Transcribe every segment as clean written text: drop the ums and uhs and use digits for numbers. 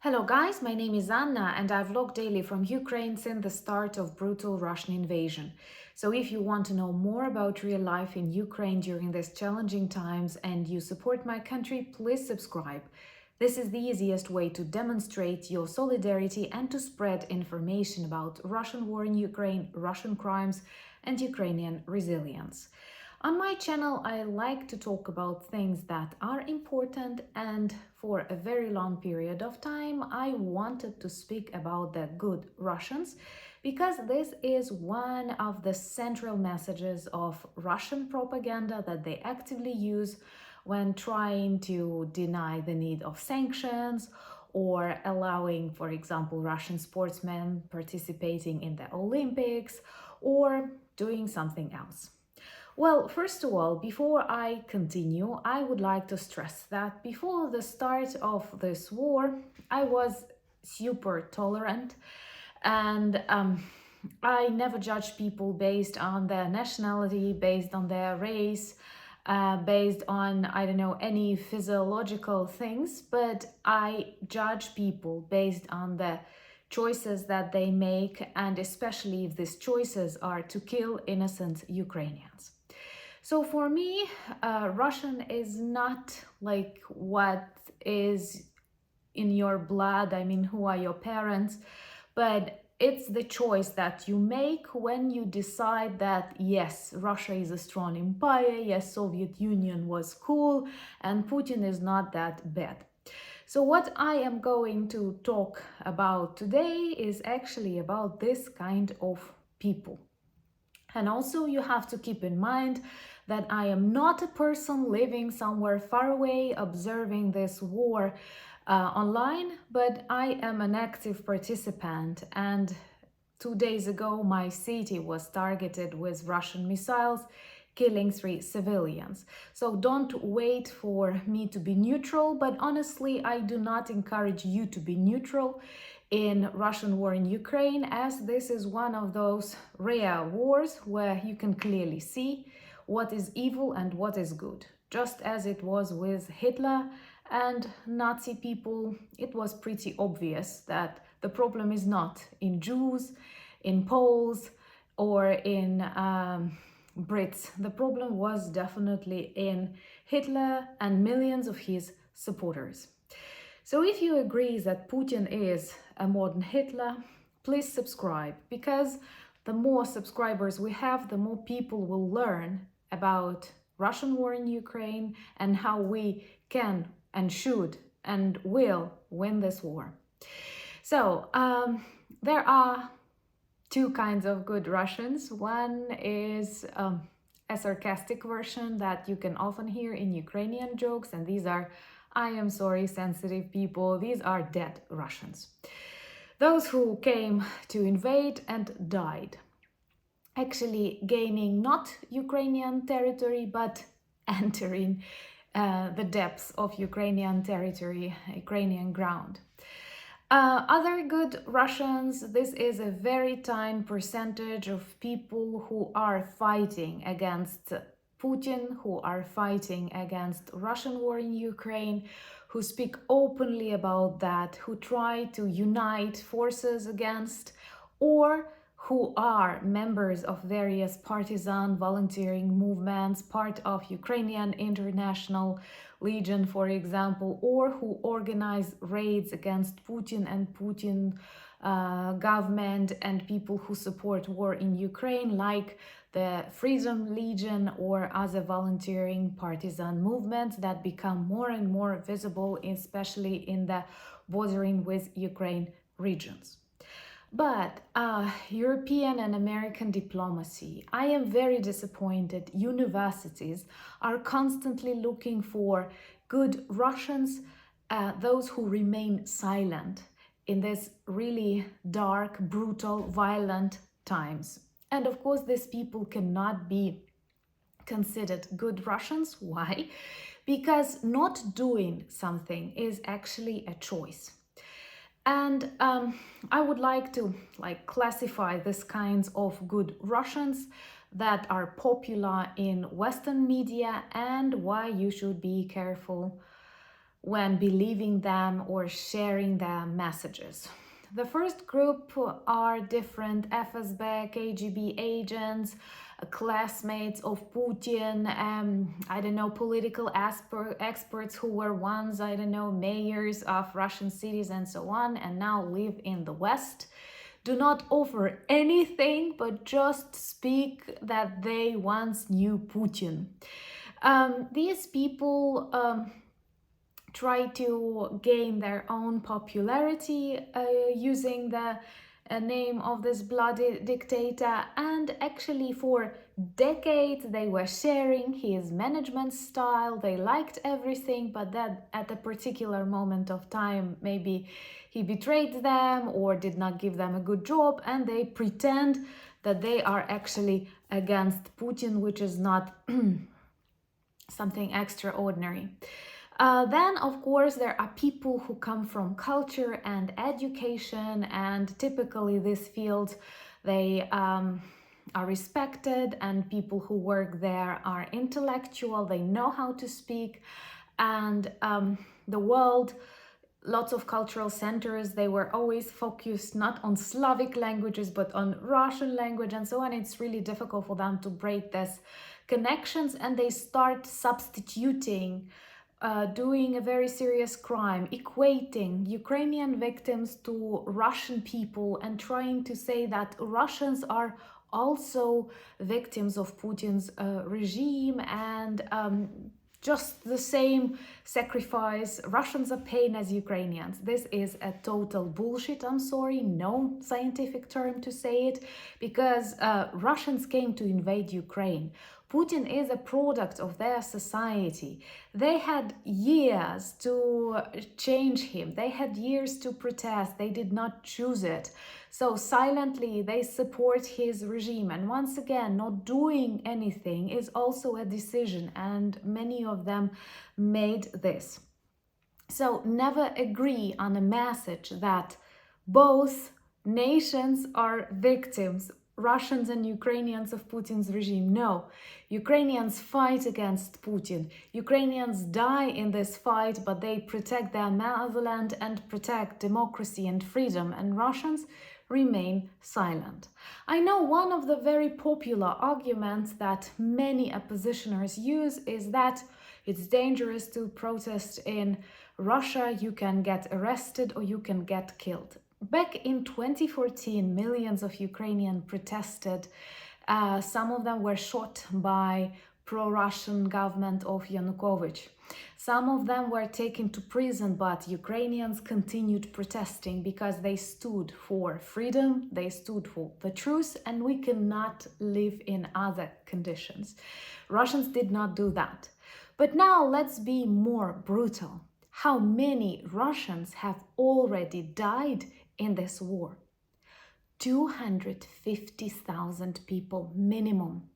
Hello guys, my name is Anna and I vlog daily from Ukraine since the start of brutal Russian invasion. So if you want to know more about real life in Ukraine during these challenging times and you support my country, please subscribe. This is the easiest way to demonstrate your solidarity and to spread information about Russian war in Ukraine, Russian crimes and Ukrainian resilience. On my channel, I like to talk about things that are important, and for a very long period of time, I wanted to speak about the good Russians because this is one of the central messages of Russian propaganda that they actively use when trying to deny the need of sanctions or allowing, for example, Russian sportsmen participating in the Olympics or doing something else. Well, first of all, before I continue, I would like to stress that before the start of this war, I was super tolerant and I never judge people based on their nationality, based on their race, based on, I don't know, any physiological things, but I judge people based on the choices that they make, and especially if these choices are to kill innocent Ukrainians. So for me, Russian is not like what is in your blood, I mean, who are your parents, but it's the choice that you make when you decide that, yes, Russia is a strong empire, yes, Soviet Union was cool, and Putin is not that bad. So what I am going to talk about today is actually about this kind of people. And also you have to keep in mind that I am not a person living somewhere far away observing this war online, but I am an active participant. And 2 days ago, my city was targeted with Russian missiles, killing 3 civilians. So don't wait for me to be neutral, but honestly, I do not encourage you to be neutral in Russian war in Ukraine, as this is one of those rare wars where you can clearly see what is evil and what is good. Just as it was with Hitler and Nazi people, it was pretty obvious that the problem is not in Jews, in Poles, or in Brits. The problem was definitely in Hitler and millions of his supporters. So if you agree that Putin is a modern Hitler, please subscribe, because the more subscribers we have, the more people will learn about Russian war in Ukraine and how we can and should and will win this war. So there are two kinds of good Russians. One is a sarcastic version that you can often hear in Ukrainian jokes, and these are, I am sorry, sensitive people. These are dead Russians. Those who came to invade and died, actually gaining not Ukrainian territory, but entering the depths of Ukrainian territory, Ukrainian ground. Other good Russians, this is a very tiny percentage of people who are fighting against Putin, who are fighting against Russian war in Ukraine, who speak openly about that, who try to unite forces against, or who are members of various partisan volunteering movements, part of Ukrainian International Legion, for example, or who organize raids against Putin and Putin government and people who support war in Ukraine, like the Freedom Legion or other volunteering partisan movements that become more and more visible, especially in the bordering with Ukraine regions. But European and American diplomacy, I am very disappointed. Universities are constantly looking for good Russians, those who remain silent in this really dark, brutal, violent times. And of course, these people cannot be considered good Russians. Why? Because not doing something is actually a choice. And I would like to classify these kinds of good Russians that are popular in Western media and why you should be careful when believing them or sharing their messages. The first group are different FSB, KGB agents, classmates of Putin, I don't know, political experts who were once, I don't know, mayors of Russian cities and so on, and now live in the West, do not offer anything but just speak that they once knew Putin. These people try to gain their own popularity using the name of this bloody dictator, and actually for decades they were sharing his management style. They liked everything, but then at a particular moment of time maybe he betrayed them or did not give them a good job, and they pretend that they are actually against Putin, which is not something extraordinary. Then, of course, there are people who come from culture and education, and typically these fields, they are respected, and people who work there are intellectual, they know how to speak, and the world, lots of cultural centers, they were always focused not on Slavic languages but on Russian language and so on. It's really difficult for them to break these connections, and they start substituting, doing a very serious crime, equating Ukrainian victims to Russian people and trying to say that Russians are also victims of Putin's regime, and just the same sacrifice. Russians are paying as Ukrainians. This is a total bullshit. I'm sorry, no scientific term to say it, because Russians came to invade Ukraine. Putin is a product of their society. They had years to change him. They had years to protest. They did not choose it. So silently they support his regime. And once again, not doing anything is also a decision, and many of them made this. So never agree on a message that both nations are victims, Russians and Ukrainians, of Putin's regime. No, Ukrainians fight against Putin. Ukrainians die in this fight, but they protect their motherland and protect democracy and freedom, and Russians remain silent. I know one of the very popular arguments that many oppositioners use is that it's dangerous to protest in Russia. You can get arrested or you can get killed. Back in 2014, millions of Ukrainians protested. Some of them were shot by pro-Russian government of Yanukovych. Some of them were taken to prison, but Ukrainians continued protesting because they stood for freedom, they stood for the truth, and we cannot live in other conditions. Russians did not do that. But now let's be more brutal. How many Russians have already died in this war? 250,000 people minimum.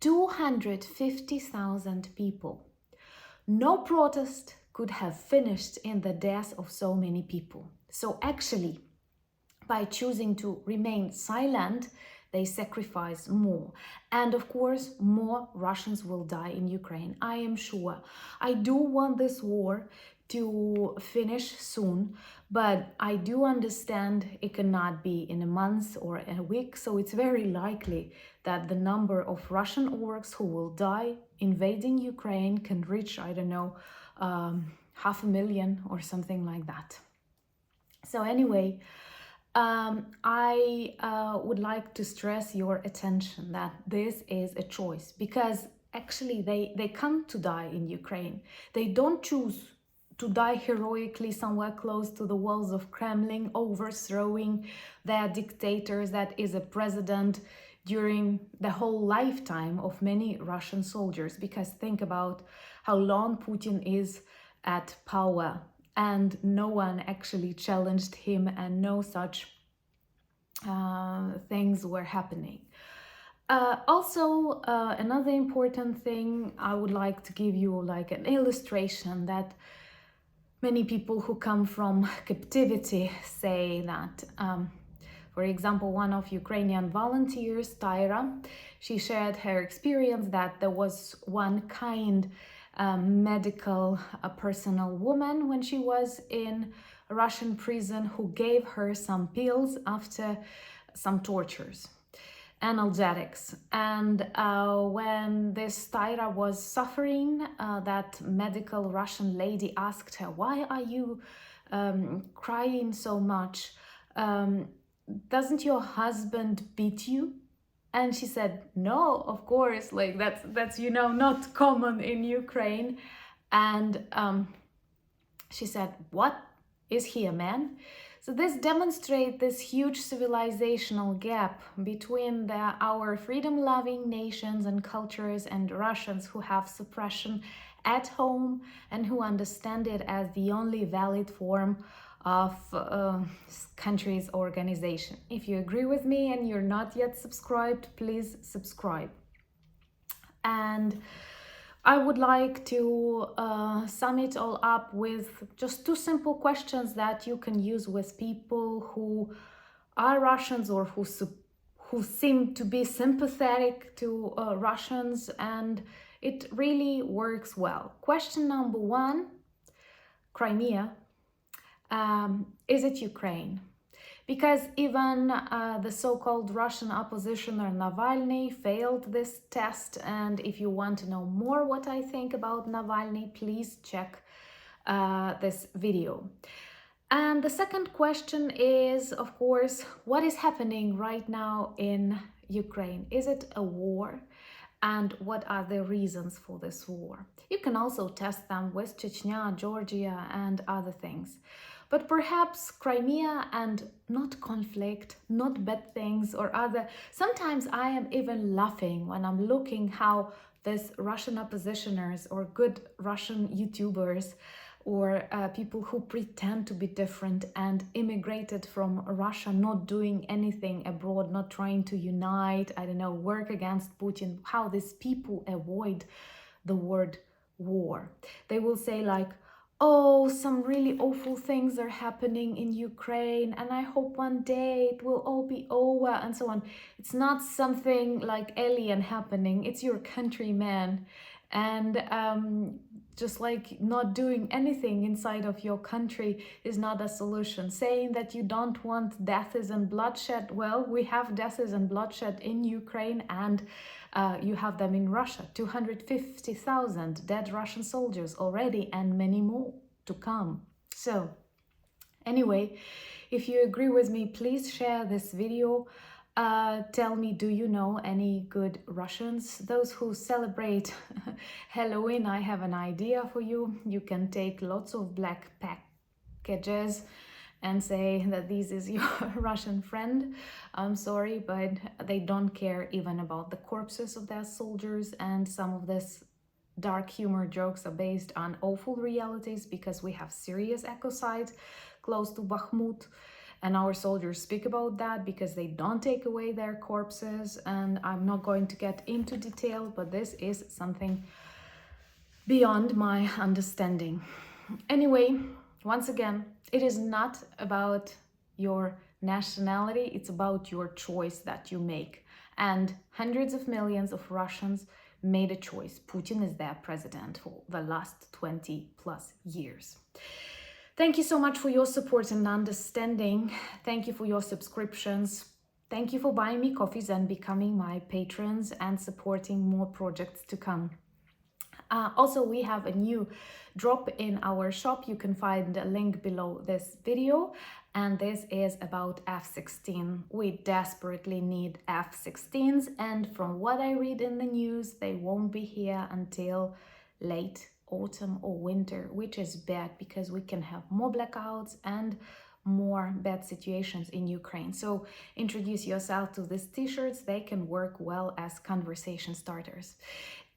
250,000 people. No protest could have finished in the death of so many people. So actually, by choosing to remain silent, they sacrifice more. And of course, more Russians will die in Ukraine, I am sure. I do want this war to finish soon, but I do understand it cannot be in a month or a week, so it's very likely that the number of Russian orcs who will die invading Ukraine can reach, I don't know, 500,000 or something like that. So anyway, I would like to stress your attention that this is a choice, because actually they come to die in Ukraine. They don't choose to die heroically somewhere close to the walls of Kremlin, overthrowing their dictators that is a president during the whole lifetime of many Russian soldiers. Because think about how long Putin is at power, and no one actually challenged him, and no such things were happening. Also, another important thing, I would like to give you like an illustration that many people who come from captivity say that, for example, one of Ukrainian volunteers, Tyra, she shared her experience that there was one kind medical personal woman when she was in a Russian prison, who gave her some pills after some tortures, analgesics. And when this Tyra was suffering, that medical Russian lady asked her, "Why are you crying so much? Doesn't your husband beat you?" And she said, "No, of course, like that's not common in Ukraine." And she said, "What? Is he a man?" So this demonstrates this huge civilizational gap between our freedom-loving nations and cultures and Russians who have suppression at home and who understand it as the only valid form of country's organization. If you agree with me and you're not yet subscribed, please subscribe. And I would like to sum it all up with just two simple questions that you can use with people who are Russians or who seem to be sympathetic to Russians, and it really works well. Question number one: Crimea. Is it Ukraine? Because even the so-called Russian oppositioner Navalny failed this test. And if you want to know more what I think about Navalny, please check this video. And the second question is, of course, what is happening right now in Ukraine? Is it a war? And what are the reasons for this war? You can also test them with Chechnya, Georgia, and other things. But perhaps Crimea and not conflict, not bad things or other. Sometimes I am even laughing when I'm looking how these Russian oppositioners or good Russian YouTubers or people who pretend to be different and immigrated from Russia, not doing anything abroad, not trying to unite, I don't know, work against Putin, how these people avoid the word war. They will say like, "Oh, some really awful things are happening in Ukraine, and I hope one day it will all be over," and so on. It's not something like alien happening. It's your countrymen. And just like not doing anything inside of your country is not a solution. Saying that you don't want deaths and bloodshed, well, we have deaths and bloodshed in Ukraine, and you have them in Russia. 250,000 dead Russian soldiers already, and many more to come. So anyway, if you agree with me, please share this video. Tell me, do you know any good Russians? Those who celebrate Halloween, I have an idea for you. You can take lots of black packages and say that this is your Russian friend. I'm sorry, but they don't care even about the corpses of their soldiers, and some of this dark humor jokes are based on awful realities because we have serious ecocide close to Bakhmut. And our soldiers speak about that because they don't take away their corpses. And I'm not going to get into detail, but this is something beyond my understanding. Anyway, once again, it is not about your nationality, it's about your choice that you make. And hundreds of millions of Russians made a choice. Putin is their president for the last 20 plus years. Thank you so much for your support and understanding. Thank you for your subscriptions. Thank you for buying me coffees and becoming my patrons and supporting more projects to come. Also, we have a new drop in our shop. You can find a link below this video. And this is about F-16. We desperately need F-16s. And from what I read in the news, they won't be here until late autumn or winter, which is bad because we can have more blackouts and more bad situations in Ukraine. So introduce yourself to these t-shirts. They can work well as conversation starters.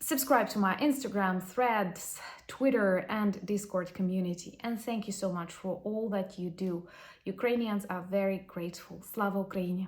Subscribe to my Instagram, Threads, Twitter, and Discord community. And thank you so much for all that you do. Ukrainians are very grateful. Slava Ukraini!